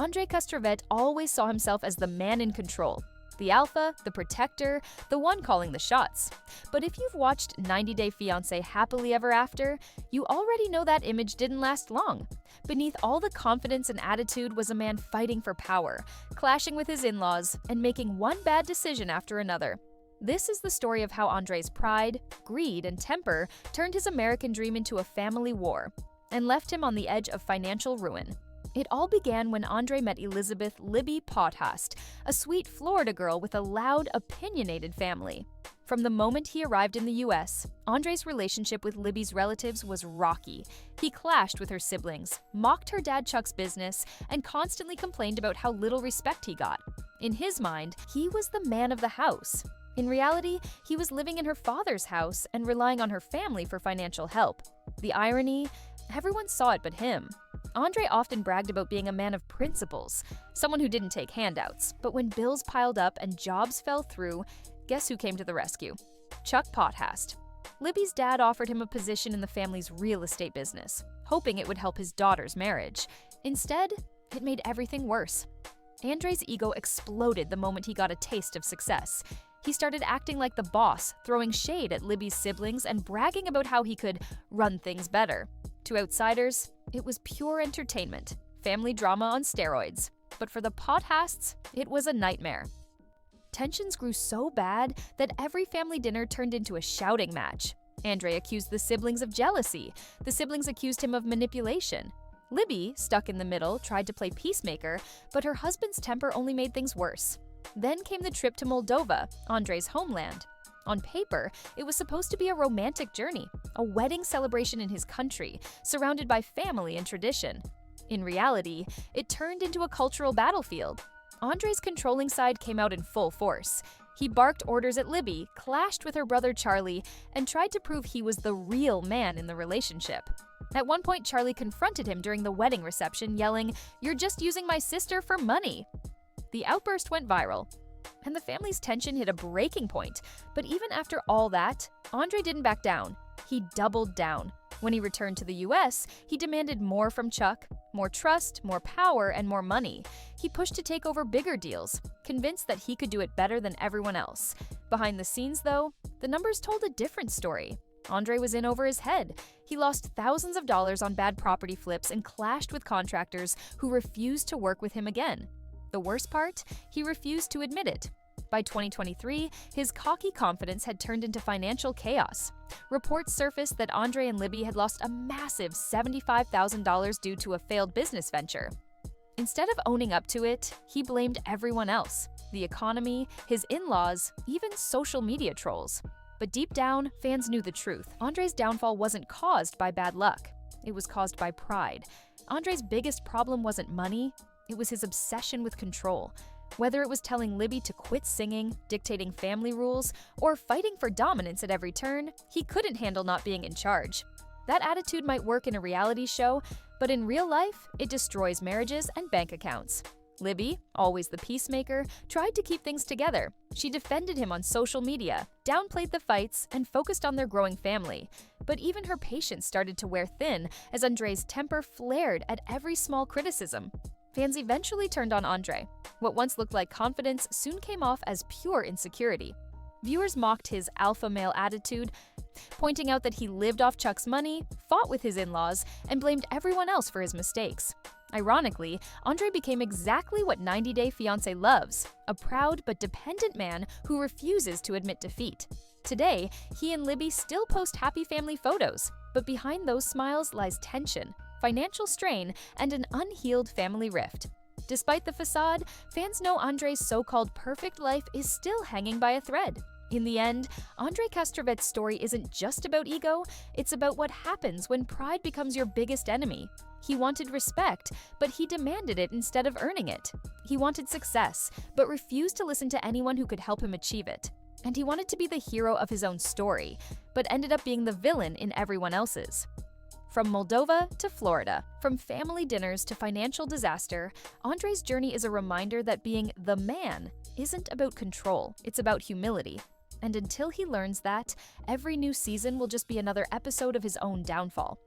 Andrei Castrovet always saw himself as the man in control. The alpha, the protector, the one calling the shots. But if you've watched 90 Day Fiancé Happily Ever After, you already know that image didn't last long. Beneath all the confidence and attitude was a man fighting for power, clashing with his in-laws, and making one bad decision after another. This is the story of how Andrei's pride, greed, and temper turned his American dream into a family war and left him on the edge of financial ruin. It all began when Andrei met Elizabeth "Libby" Pothast, a sweet Florida girl with a loud, opinionated family. From the moment he arrived in the US, Andrei's relationship with Libby's relatives was rocky. He clashed with her siblings, mocked her dad Chuck's business, and constantly complained about how little respect he got. In his mind, he was the man of the house. In reality, he was living in her father's house and relying on her family for financial help. The irony? Everyone saw it but him. Andrei often bragged about being a man of principles, someone who didn't take handouts. But when bills piled up and jobs fell through, guess who came to the rescue? Chuck Pothast. Libby's dad offered him a position in the family's real estate business, hoping it would help his daughter's marriage. Instead, it made everything worse. Andrei's ego exploded the moment he got a taste of success. He started acting like the boss, throwing shade at Libby's siblings and bragging about how he could run things better. To outsiders, it was pure entertainment, family drama on steroids. But for the Pothasts, it was a nightmare. Tensions grew so bad that every family dinner turned into a shouting match. Andrei accused the siblings of jealousy. The siblings accused him of manipulation. Libby, stuck in the middle, tried to play peacemaker, but her husband's temper only made things worse. Then came the trip to Moldova, Andrei's homeland. On paper, it was supposed to be a romantic journey, a wedding celebration in his country, surrounded by family and tradition. In reality, it turned into a cultural battlefield. Andrei's controlling side came out in full force. He barked orders at Libby, clashed with her brother Charlie, and tried to prove he was the real man in the relationship. At one point, Charlie confronted him during the wedding reception, yelling, "You're just using my sister for money." The outburst went viral, and the family's tension hit a breaking point. But even after all that, Andrei didn't back down. He doubled down. When he returned to the US, he demanded more from Chuck, more trust, more power, and more money. He pushed to take over bigger deals, convinced that he could do it better than everyone else. Behind the scenes, though, the numbers told a different story. Andrei was in over his head. He lost thousands of dollars on bad property flips and clashed with contractors who refused to work with him again. The worst part? He refused to admit it. By 2023, his cocky confidence had turned into financial chaos. Reports surfaced that Andrei and Libby had lost a massive $75,000 due to a failed business venture. Instead of owning up to it, he blamed everyone else: the economy, his in-laws, even social media trolls. But deep down, fans knew the truth. Andrei's downfall wasn't caused by bad luck. It was caused by pride. Andrei's biggest problem wasn't money, it was his obsession with control. Whether it was telling Libby to quit singing, dictating family rules, or fighting for dominance at every turn, he couldn't handle not being in charge. That attitude might work in a reality show, but in real life, it destroys marriages and bank accounts. Libby, always the peacemaker, tried to keep things together. She defended him on social media, downplayed the fights, and focused on their growing family. But even her patience started to wear thin as Andrei's temper flared at every small criticism. Fans eventually turned on Andrei. What once looked like confidence soon came off as pure insecurity. Viewers mocked his alpha male attitude, pointing out that he lived off Chuck's money, fought with his in-laws, and blamed everyone else for his mistakes. Ironically, Andrei became exactly what 90 Day Fiancé loves: a proud but dependent man who refuses to admit defeat. Today, he and Libby still post happy family photos, but behind those smiles lies tension, financial strain, and an unhealed family rift. Despite the facade, fans know Andrei's so-called perfect life is still hanging by a thread. In the end, Andrei Castrovet's story isn't just about ego, it's about what happens when pride becomes your biggest enemy. He wanted respect, but he demanded it instead of earning it. He wanted success, but refused to listen to anyone who could help him achieve it. And he wanted to be the hero of his own story, but ended up being the villain in everyone else's. From Moldova to Florida, from family dinners to financial disaster, Andrei's journey is a reminder that being the man isn't about control, it's about humility. And until he learns that, every new season will just be another episode of his own downfall.